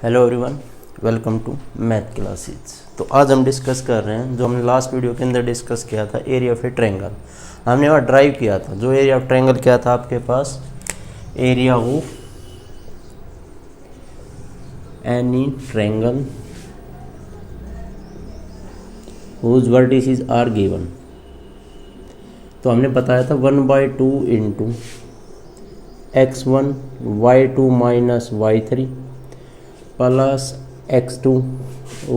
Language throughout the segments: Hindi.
Hello everyone, welcome to math classes. तो आज हम डिस्कस कर रहे हैं जो हमने लास्ट वीडियो के अंदर डिस्कस किया था, एरिया ऑफ ए ट्रायंगल। हमने वहाँ ड्राइव किया था। जो एरिया ऑफ ट्रायंगल क्या था आपके पास, area of any triangle whose vertices are given. तो हमने बताया था 1/2 into x1 y2 minus y3 plus x2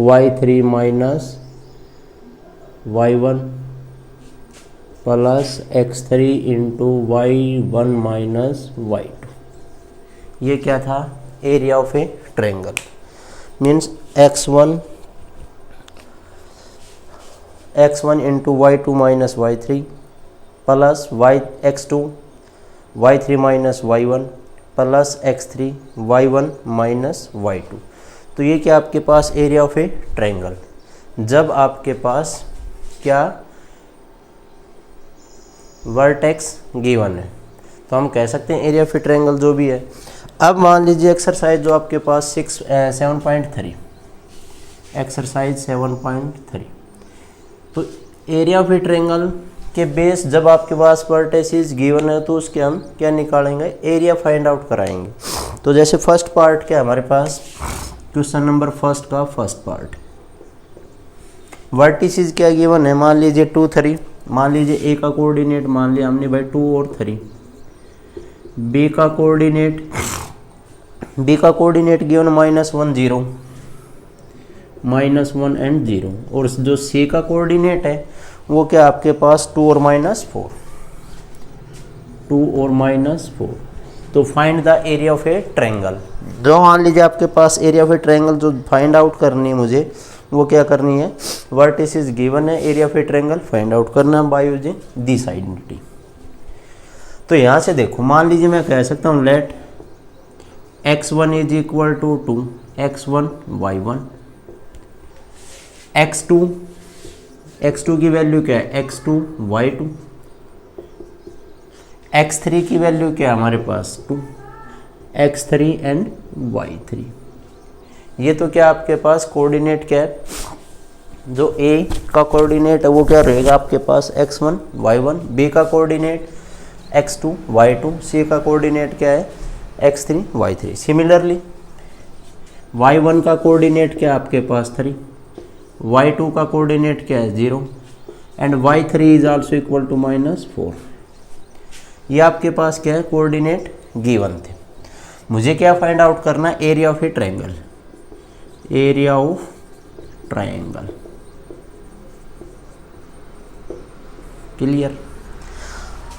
y3 minus y1 plus x3 into y1 minus y2। ये क्या था, area of a triangle. Means x1 into y2 minus y3 plus x2 y3 minus y1 plus x3 y1 minus y2। तो ये क्या आपके पास एरिया ऑफ ए ट्रायंगल। जब आपके पास क्या वर्टेक्स गिवन है तो हम कह सकते हैं एरिया ऑफ ए ट्रायंगल जो भी है। अब मान लीजिए एक्सरसाइज जो आपके पास 7.3 एक्सरसाइज 7.3। तो एरिया ऑफ ए ट्रायंगल के बेस जब आपके पास वर्टिसेस गिवन है तो उसके हम क्या निकालेंगे, एरिया फाइंड आउट कराएंगे। तो जैसे फर्स्ट पार्ट क्या हमारे पास, क्वेश्चन नंबर फर्स्ट का फर्स्ट पार्ट, वर्टिसेस क्या गिवन है, मान लीजिए 2 3। मान लीजिए ए का कोऑर्डिनेट मान लिया हमने भाई 2 और 3। बी का कोऑर्डिनेट गिवन -1 0 -1 एंड 0। और जो सी का कोऑर्डिनेट है वो क्या आपके पास 2 और -4। 2 और -4। तो find the area of a triangle. जो मान लीजिए आपके पास एरिया ऑफ ए ट्रायंगल जो फाइंड आउट करनी है मुझे, वो क्या करनी है, वर्टिसेस गिवन है, area of a triangle find out करना बाय यूजिंग दिस आइडेंटिटी। तो यहाँ से देखो, मान लीजिए मैं कह सकता हूँ late x1 is equal to 2 x1 y1, x2 की वैल्यू क्या है, x2 y2, x3 की वैल्यू क्या है हमारे पास 2 x3 एंड y3। ये तो क्या आपके पास कोऑर्डिनेट क्या है, जो a का कोऑर्डिनेट है वो क्या रहेगा आपके पास x1 y1, b का कोऑर्डिनेट x2 y2, c का कोऑर्डिनेट क्या है x3 y3। सिमिलरली y1 का कोऑर्डिनेट क्या है आपके पास 3, y2 का कोऑर्डिनेट क्या है 0 and y3 is also equal to -4। ये आपके पास क्या है, कोऑर्डिनेट गिवन थे। मुझे क्या फाइंड आउट करना है, area of a triangle. Area of triangle clear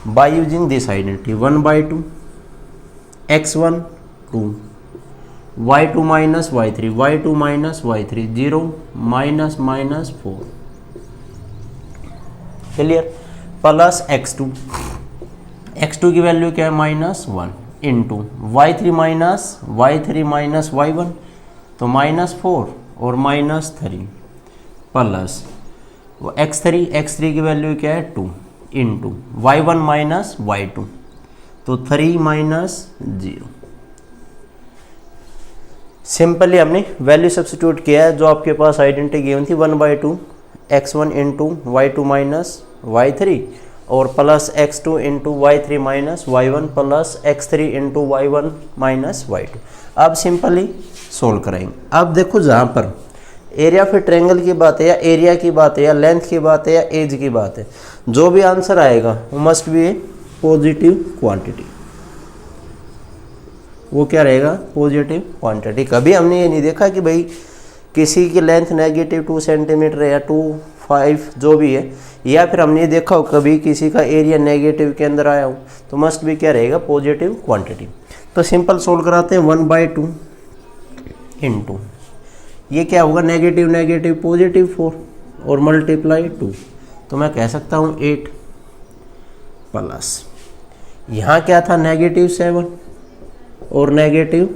by using this identity 1/2 x1 2 y2 minus y3 y2 minus y3 0 -4 clear plus x2 की वैल्यू क्या है -1 इंटू y3 माइनस y1 तो -4 और -3 प्लस x3 की वैल्यू क्या है 2 इंटू y1 माइनस y2 तो 3 -0। सिंपली हमने वैल्यू सब्स्टिट्यूट किया है। जो आपके पास आइडेंटिटी गिवन थी 1/2 x1 into y2 minus y3 और plus x2 into y3 minus y1 plus x3 into y1 minus y2। अब सिंपली सोल्व करेंगे। अब देखो, जहाँ पर एरिया ऑफ ए ट्रायंगल की बात है या एरिया की बात है या लेंथ की बात है या एज की बात है, जो भी आंसर आएगा वो must be A positive quantity. वो क्या रहेगा, पॉजिटिव क्वांटिटी। कभी हमने ये नहीं देखा कि भाई किसी की लेंथ -2 सेंटीमीटर या 2.5 जो भी है, या फिर हमने देखा हो कभी किसी का एरिया नेगेटिव के अंदर आया हो, तो मस्ट भी क्या रहेगा, पॉजिटिव क्वांटिटी। तो सिंपल सोल्व कराते हैं 1/2 इंटू ये क्या होगा, नेगेटिव पॉजिटिव 4 और मल्टीप्लाई 2। तो मैं कह सकता हूँ 8 प्लस यहाँ क्या था -7 और -1,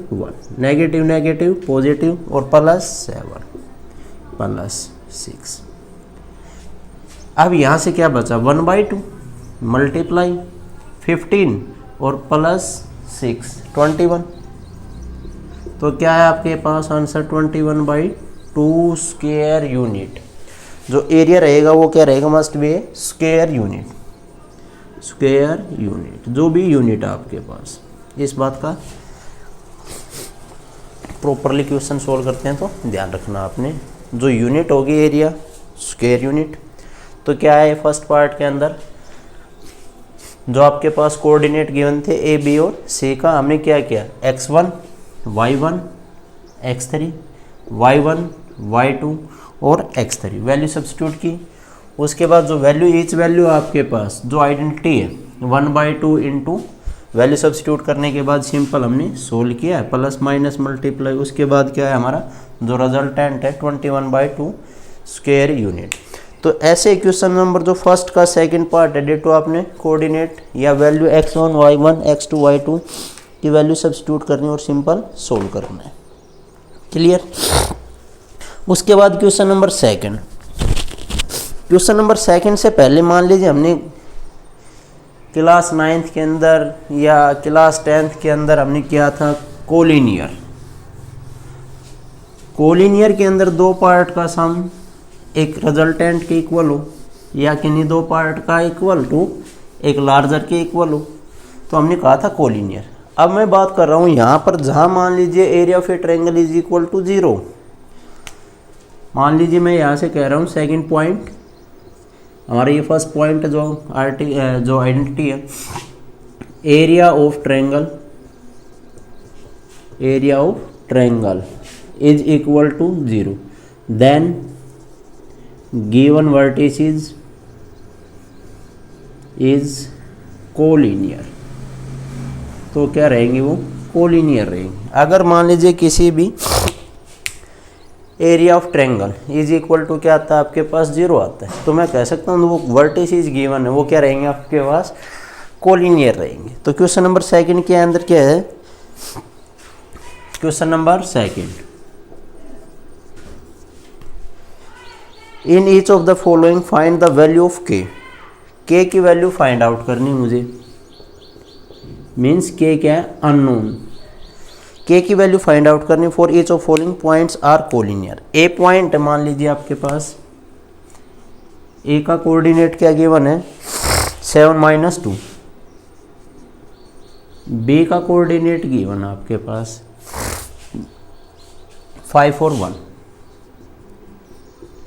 नेगेटिव पॉजिटिव और प्लस 7 प्लस 6। अब यहाँ से क्या बचा 1/2 तो क्या है आपके पास आंसर 21/2 स्क्वायर यूनिट। जो एरिया रहेगा वो क्या रहेगा, must be square unit, square unit, जो भी यूनिट है आपके पास। इस बात का प्रॉपरली क्वेश्चन सोल्व करते हैं तो ध्यान रखना आपने, जो यूनिट होगी एरिया स्क्वायर यूनिट। तो क्या है फर्स्ट पार्ट के अंदर जो आपके पास कोऑर्डिनेट गिवन थे ए बी और सी का, हमने क्या किया x1 y1 x3 y1 y2 और x3 वैल्यू सब्स्टिट्यूट की। उसके बाद जो वैल्यू ईच वैल्यू आपके पास जो आइडेंटिटी है 1/2 इंटू वैल्यू सब्स्टिट्यूट करने के बाद सिंपल हमने सोल्व किया है, प्लस माइनस मल्टीप्लाई। उसके बाद क्या है हमारा जो रिजल्टेंट है 21/2 स्क्वायर यूनिट। तो ऐसे क्वेश्चन नंबर जो फर्स्ट का सेकंड पार्ट है डेटो आपने कोऑर्डिनेट या value x1 y1 x2 y2 की वैल्यू सब्स्टिट्यूट करनी और सिंपल सोल्व करना है। क्लियर। उसके बाद question number second, question number second से पहले मान लीजिए हमने क्लास 9th के अंदर या क्लास 10th के अंदर हमने किया था कोलिनियर। कोलिनियर के अंदर दो पार्ट का सम एक रिजल्टेंट के इक्वल हो या किन्हीं दो पार्ट का इक्वल टू एक लार्जर के इक्वल हो, तो हमने कहा था कोलिनियर। अब मैं बात कर रहा हूँ यहाँ पर जहाँ मान लीजिए area of a triangle is equal to 0। मान लीजिए मैं यहाँ से कह रहा हूँ सेकंड पॉइंट, हमारा ये फर्स्ट पॉइंट जो जो आइडेंटिटी है area of triangle, area of triangle is equal to 0, then given vertices is collinear. तो क्या रहेंगे वो कोलिनियर रहेंगे। अगर मान लीजिए किसी भी area of triangle is equal to क्या आता है आपके पास 0 आता है, तो मैं कह सकता हूँ वो वर्टिसेस गिवन है वो क्या रहेंगे आपके पास कोलिनियर रहेंगे। तो क्वेश्चन नंबर सेकंड के अंदर क्या है, question number second, in each of the following find the value of के की वैल्यू फाइंड आउट करनी मुझे, मीन्स के क्या है अननोन, के की वैल्यू फाइंड आउट करनी for each of following points are collinear. A point मान लीजिए आपके पास ए का कोऑर्डिनेट क्या गिवन है 7 - 2, बी का कोऑर्डिनेट गिवन है आपके पास 5 और 1,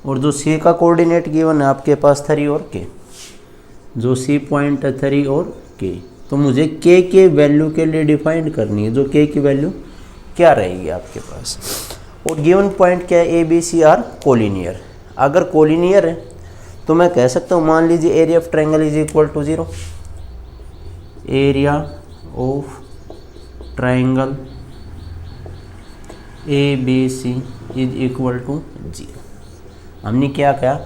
और जो सी का कोऑर्डिनेट गिवन है आपके पास 3 और के, जो सी पॉइंट है 3 और के। तो मुझे के वैल्यू के लिए डिफाइन करनी है, जो के की वैल्यू क्या रहेगी आपके पास। और गिवन पॉइंट क्या है A B C are collinear. अगर कोलिनियर है तो मैं कह सकता हूँ मान लीजिए area of triangle is equal to 0, area of triangle A B C is equal to 0। हमने क्या कहा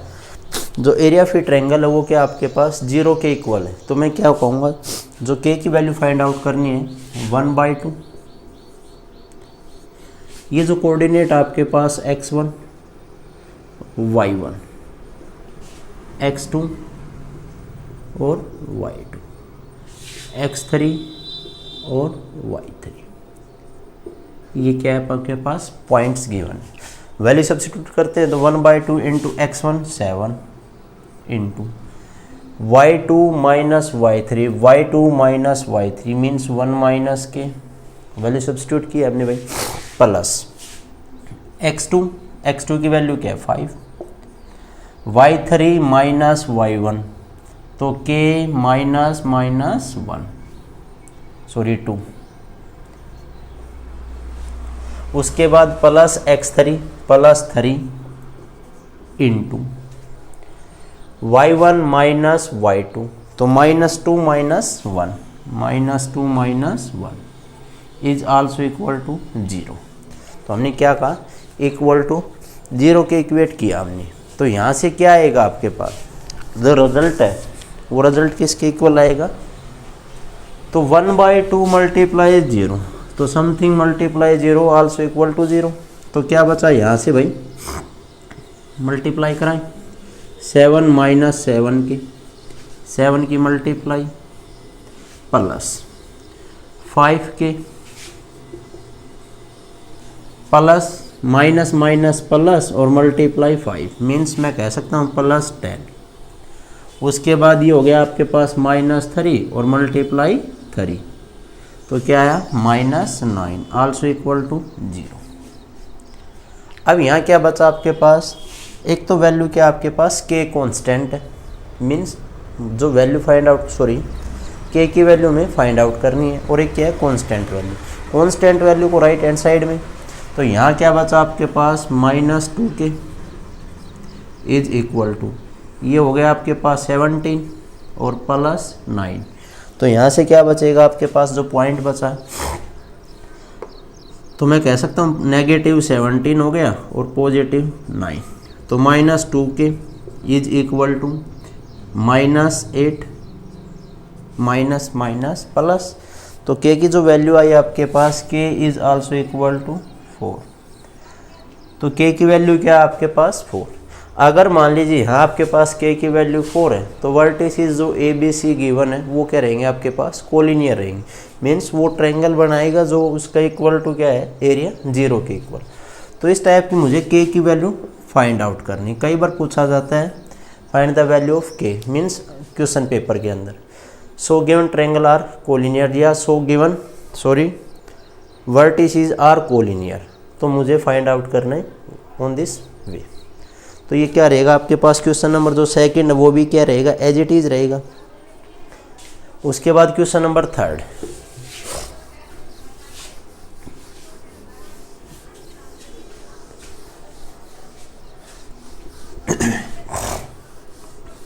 जो एरिया ऑफ ट्रायंगल है वो क्या आपके पास 0 के इक्वल है, तो मैं क्या कहूँगा जो के की वैल्यू फाइंड आउट करनी है 1/2, ये जो कोऑर्डिनेट आपके पास x1 y1 x2 और y2 x3 और y3, ये क्या है आपके पास पॉइंट्स गिवन। वैल्यू सब्स्टिट्यूट करते हैं तो 1/2 into x1 7 into y2 minus y3, y2 minus y3 means 1 minus के वैल्यू सब्स्टिट्यूट की आपने भाई, प्लस x2 की वैल्यू क्या है 5, y3 माइनस y1 तो k माइनस 2, उसके बाद plus x3 plus 3 into y1 minus y2 तो -2 minus 1 is also equal to 0। तो हमने क्या कहा इक्वल टू 0 के इक्वेट किया हमने। तो यहाँ से क्या आएगा आपके पास जो रिजल्ट है वो रिजल्ट किसके इक्वल आएगा, तो 1/2 मल्टीप्लाई 0 तो something multiply 0 also equal to 0। तो क्या बचा यहाँ से भाई मल्टीप्लाई कराएं 7 माइनस 7 की मल्टीप्लाई प्लस 5 के प्लस माइनस माइनस प्लस और मल्टीप्लाई 5 मीन्स मैं कह सकता हूँ +10। उसके बाद ये हो गया आपके पास -3 और मल्टीप्लाई 3, तो क्या आया -9 आल्सो इक्वल टू 0। अब यहाँ क्या बचा आपके पास, एक तो वैल्यू क्या आपके पास k कांस्टेंट है, मीन्स जो वैल्यू फाइंड आउट k की वैल्यू में फाइंड आउट करनी है, और एक क्या है कांस्टेंट वैल्यू। कांस्टेंट वैल्यू को राइट हैंड साइड में, तो यहाँ क्या बचा आपके पास -2k इज इक्वल टू, ये हो गया आपके पास 17 और +9, तो यहाँ से क्या बचेगा आपके पास, जो पॉइंट बचा तो मैं कह सकता हूँ -17 हो गया और +9, तो -2k is equal to -8 minus minus plus, तो k की जो वैल्यू आई आपके पास k is also equal to 4, तो k की वैल्यू क्या है आपके पास 4। अगर मान लीजिए यहाँ आपके पास k की वैल्यू 4 है, तो वर्टिसेस जो ए बी सी गिवन है वो क्या रहेंगे आपके पास, कोलिनियर रहेंगे, मीन्स वो ट्रायंगल बनाएगा जो उसका इक्वल टू क्या है, एरिया 0 के इक्वल। तो इस टाइप की मुझे k की वैल्यू फाइंड आउट करनी। कई बार पूछा जाता है find the value of k, means question paper के अंदर so given triangle are collinear या so given vertices are collinear, तो मुझे फाइंड आउट करना है ऑन दिस वे। तो ये क्या रहेगा आपके पास, क्वेश्चन नंबर जो सेकंड है वो भी क्या रहेगा, एज इट इज रहेगा। उसके बाद question number third,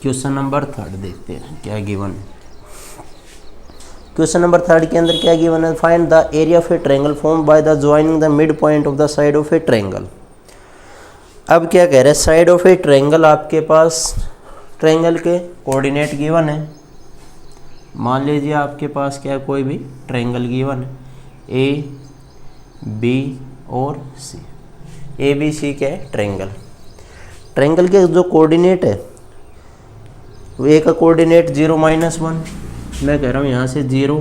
question number third देखते हैं क्या गिवन है। क्वेश्चन नंबर थर्ड के अंदर क्या गिवन है, find the area of a triangle form by the joining the mid point of the side of a triangle. अब क्या कह रहे हैं, साइड ऑफ ए ट्रायंगल आपके पास ट्रायंगल के कोऑर्डिनेट गिवन है। मान लीजिए आपके पास क्या कोई भी ट्रायंगल गिवन है, ए बी और सी, ए बी सी क्या है ट्रायंगल। ट्रायंगल के जो कोऑर्डिनेट है, ए का कोऑर्डिनेट 0 -1, मैं कह रहा हूँ यहाँ से 0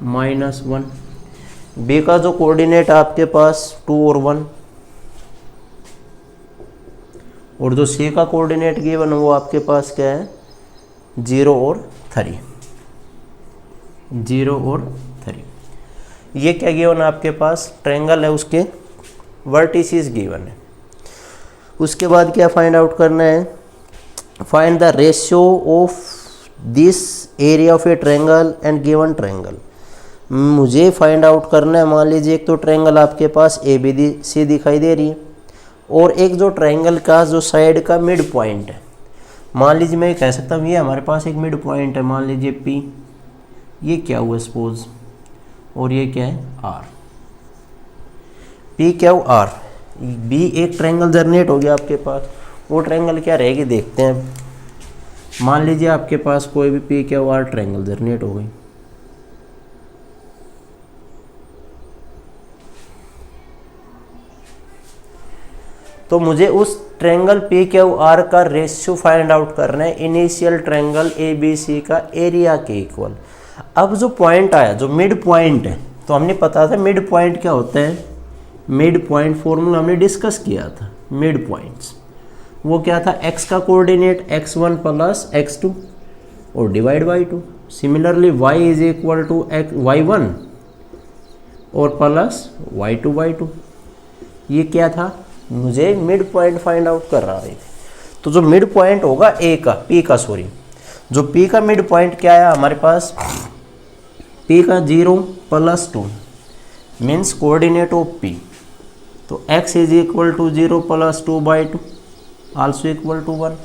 -1, बी का जो कोऑर्डिनेट आपके पास 2 और 1, और जो सी का कोऑर्डिनेट गिवन वो आपके पास क्या है 0 और 3, 0 और 3। ये क्या गिवन है आपके पास, ट्रायंगल है, उसके वर्टिसेस गिवन है। उसके बाद क्या फाइंड आउट करना है, find the ratio of this area of a triangle and given triangle. मुझे फाइंड आउट करना है, मान लीजिए एक तो ट्रायंगल आपके पास ए बी सी दिखाई दे रही है, और एक जो ट्रायंगल का जो साइड का मिड पॉइंट है, मान लीजिए मैं कह सकता हूँ ये हमारे पास एक मिड पॉइंट है, मान लीजिए P, ये क्या हुआ सपोज, और ये क्या है R, P क्या हुआ R, B एक ट्रायंगल जनरेट हो गया आपके पास। वो ट्रायंगल क्या रहेगी देखते हैं। मान लीजिए आपके पास कोई भी P क्या हुआ R ट्रायंगल जनरेट हो गई, तो मुझे उस ट्रायंगल पी क्यू आर का रेशियो फाइंड आउट करना है initial triangle A B C का एरिया के इक्वल। अब जो पॉइंट आया, जो मिड पॉइंट है, तो हमने पता था मिड पॉइंट क्या होता है, मिड पॉइंट फॉर्मूला हमने डिस्कस किया था। मिड पॉइंट्स वो क्या था, x का कोऑर्डिनेट x1 प्लस x2 और divide by 2। Similarly y is equal to y1 और प्लस y2 बाई 2। ये क्या था, मुझे मिड पॉइंट फाइंड आउट कर रहा है। तो जो मिड पॉइंट होगा ए का, पी का सॉरी, जो पी का मिड पॉइंट क्या है हमारे पास, पी का 0 plus 2 means coordinate of P. तो x is equal to 0 plus 2 by 2 also equal to 1।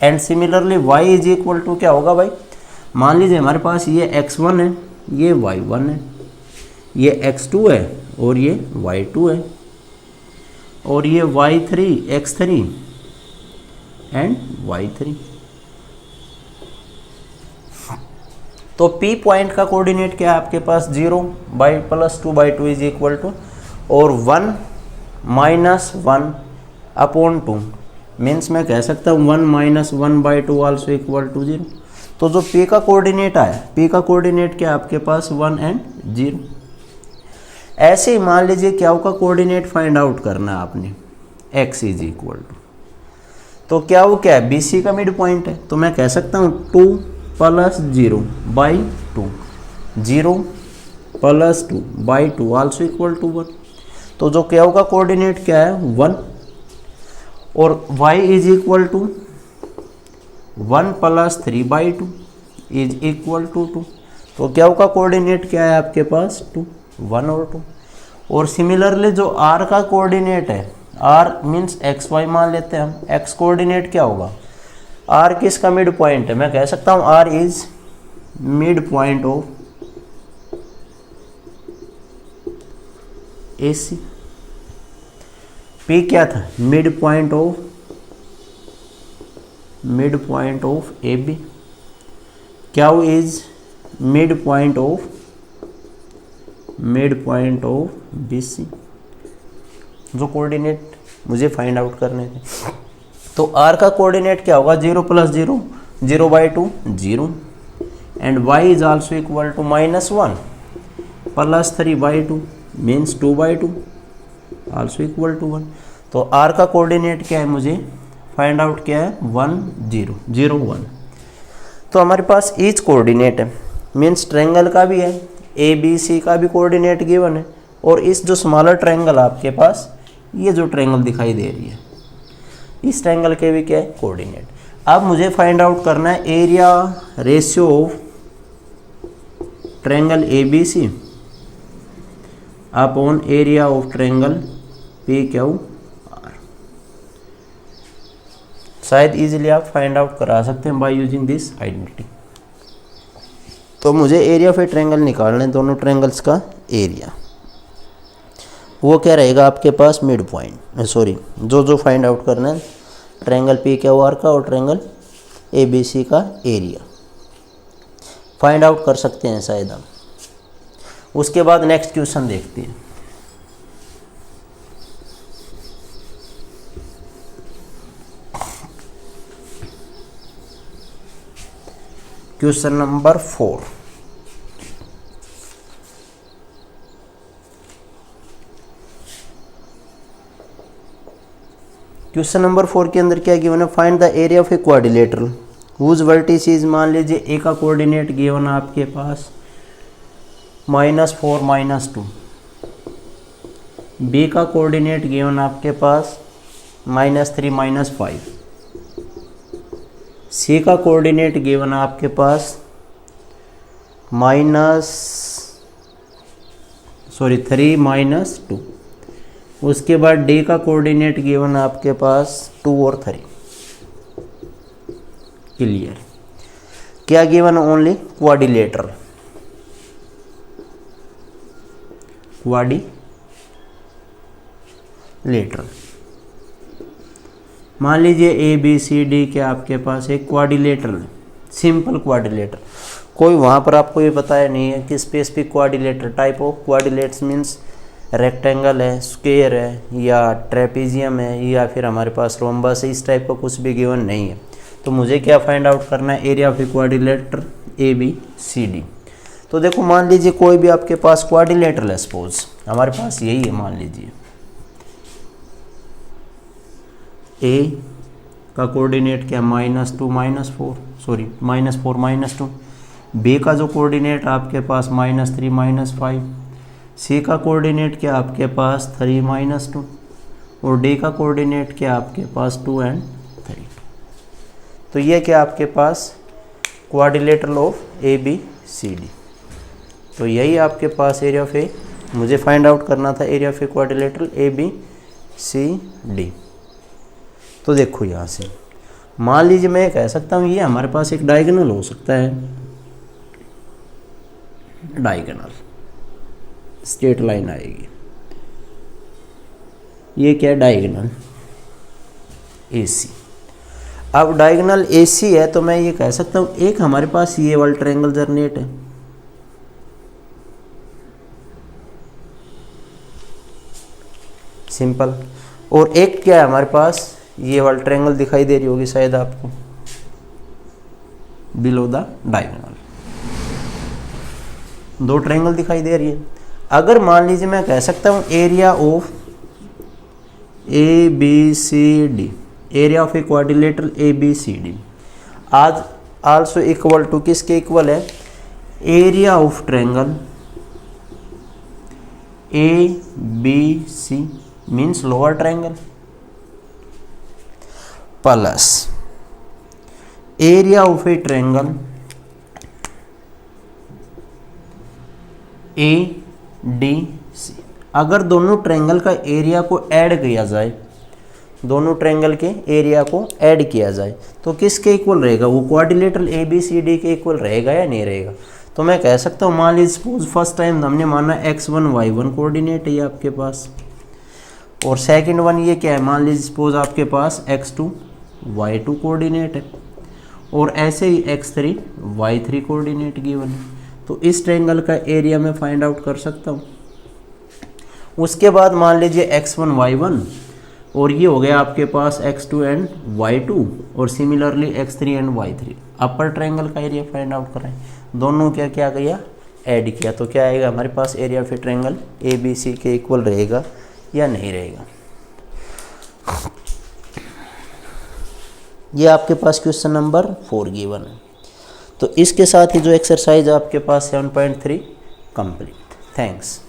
And similarly y is equal to क्या होगा भाई, मान लीजिए हमारे पास ये x1 है, ये y1 है, ये x2 है और ये y2 है, और ये y3 x3 एंड y3। तो P पॉइंट का कोऑर्डिनेट क्या है आपके पास 0 by plus 2 by 2 is equal to और 1 माइनस 1 अपॉन 2 मीन्स मैं कह सकता हूँ 1 minus 1 by 2 also equal to 0। तो जो P का कोऑर्डिनेट आया, P का कोऑर्डिनेट क्या है आपके पास 1 एंड 0। ऐसे ही मान लीजिए क्या का कोऑर्डिनेट फाइंड आउट करना है आपने, x इज इक्वल टू, तो क्या वो क्या है, BC का मिड पॉइंट है, तो मैं कह सकता हूँ 2 + 0/2, 0 + 2/2 आल्सो इक्वल टू 1। तो जो क्या का कोऑर्डिनेट क्या है 1, और y is equal to 1 + 3/2 is equal to 2। तो क्या का कोऑर्डिनेट क्या है आपके पास 2, 1 और 2। और सिमिलरली जो r का कोऑर्डिनेट है, r मीन्स एक्स वाई मान लेते हैं हम, x कोऑर्डिनेट क्या होगा, r किसका मिड पॉइंट है, मैं कह सकता हूँ r is mid point of AC। p क्या था, मिड पॉइंट ऑफ AB। क्या is mid point of BC। जो कोऑर्डिनेट मुझे फाइंड आउट करने थे, तो r का कोऑर्डिनेट क्या होगा 0 + 0, 0/2 0, and y is also equal to -1 + 3/2 means 2/2 also equal to 1। तो r का कोऑर्डिनेट क्या है, मुझे फाइंड आउट क्या है 1 0 0 1। तो हमारे पास ईच कोऑर्डिनेट है, मीन्स ट्रायंगल का भी है, ABC का भी कोऑर्डिनेट गिवन है, और इस जो स्मॉलर ट्रायंगल आपके पास, ये जो ट्रायंगल दिखाई दे रही है, इस ट्रायंगल के भी क्या है कोऑर्डिनेट। अब मुझे फाइंड आउट करना है area ratio of triangle ABC upon area of triangle PQR। शायद इजीली आप फाइंड आउट करा सकते हैं बाय यूजिंग दिस आइडेंटिटी। तो मुझे एरिया ऑफ ए ट्रायंगल निकालना है, दोनों ट्रायंगल्स का एरिया, वो क्या रहेगा आपके पास मिड पॉइंट, सॉरी जो फाइंड आउट करना है ट्रायंगल PQR का और ट्रायंगल ABC का एरिया फाइंड आउट कर सकते हैं शायद हम। उसके बाद नेक्स्ट क्वेश्चन देखते हैं। Question number 4। क्वेश्चन नंबर 4 के अंदर क्या गिवन है, find the area of a quadrilateral whose vertices, मान लीजिए ए का कोऑर्डिनेट गिवन आपके पास -4 -2, बी का कोऑर्डिनेट गिवन आपके पास -3 -5, सी का कोऑर्डिनेट गिवन आपके पास 3 -2। उसके बाद डी का कोऑर्डिनेट गिवन आपके पास 2 और 3। क्लियर। क्या गिवन, ओनली क्वाड्रिलेटरल, मान लीजिए ABCD के आपके पास एक क्वाड्रिलेटरल है, सिंपल क्वाड्रिलेटर, कोई वहाँ पर आपको ये बताया नहीं है कि specific quadrilateral, type of quadrilaterals means rectangle है, स्क्वायर है, या ट्रेपेजियम है, या फिर हमारे पास रोम्बस है, इस टाइप का कुछ भी गिवन नहीं है। तो मुझे क्या फाइंड आउट करना है, area of A quadrilateral ABCD। तो देखो मान लीजिए कोई भी आपके पास क्वाड्रिलेटरल है, सपोज हमारे पास यही है, मान लीजिए A का कोऑर्डिनेट क्या -2 -4, सॉरी -4 -2, B का जो कोऑर्डिनेट आपके पास -3 -5, C का कोऑर्डिनेट क्या आपके पास 3 -2, और D का कोऑर्डिनेट क्या आपके पास 2 और 3। तो ये क्या आपके पास क्वाड्रिलेटरल ऑफ ABCD। तो यही आपके पास एरिया ऑफ ए, मुझे फाइंड आउट करना था area of a quadrilateral ABCD। तो देखो यहाँ से मान लीजिए मैं कह सकता हूँ ये हमारे पास एक डायगोनल हो सकता है, डायगोनल स्ट्रेट लाइन आएगी, ये क्या है डायगोनल AC। अब डायगोनल AC है तो मैं ये कह सकता हूँ एक हमारे पास ये वाला ट्रायंगल जनरेट है, सिंपल, और एक क्या है हमारे पास ये वाला ट्रायंगल दिखाई दे रही होगी शायद आपको बिलो द डायगोनल, दो ट्रायंगल दिखाई दे रही है। अगर मान लीजिए मैं कह सकता हूँ area of A B C D, area of a quadrilateral A B C D आज आल्सो इक्वल टू किसके इक्वल है, area of triangle A B C means lower triangle plus area of a triangle A D C. अगर दोनों ट्रायंगल का एरिया को ऐड किया जाए, दोनों ट्रायंगल के एरिया को ऐड किया जाए तो किसके इक्वल रहेगा, वो quadrilateral A B C D के इक्वल रहेगा या नहीं रहेगा। तो मैं कह सकता हूँ मान लीजिए सपोज फर्स्ट टाइम हमने माना x1 y1 कोऑर्डिनेट है ये आपके पास, और सेकंड वन ये क्या है, मान लीजिए सपोज आपके पास x2 y2 कोऑर्डिनेट है, और ऐसे ही x3 y3 कोऑर्डिनेट गिवन है। तो इस ट्रायंगल का एरिया मैं फाइंड आउट कर सकता हूँ। उसके बाद मान लीजिए x1 y1 और ये हो गया आपके पास x2 एंड y2 और similarly x3 and y3। Upper triangle का एरिया फाइंड आउट करें, दोनों क्या क्या किया, ऐड किया, तो क्या आएगा हमारे पास area of a triangle A B C के इक्वल रहेगा या नहीं रहेगा। ये आपके पास क्वेश्चन नंबर 4 गिवन है। तो इसके साथ ही जो एक्सरसाइज आपके पास 7.3 कंप्लीट। थैंक्स।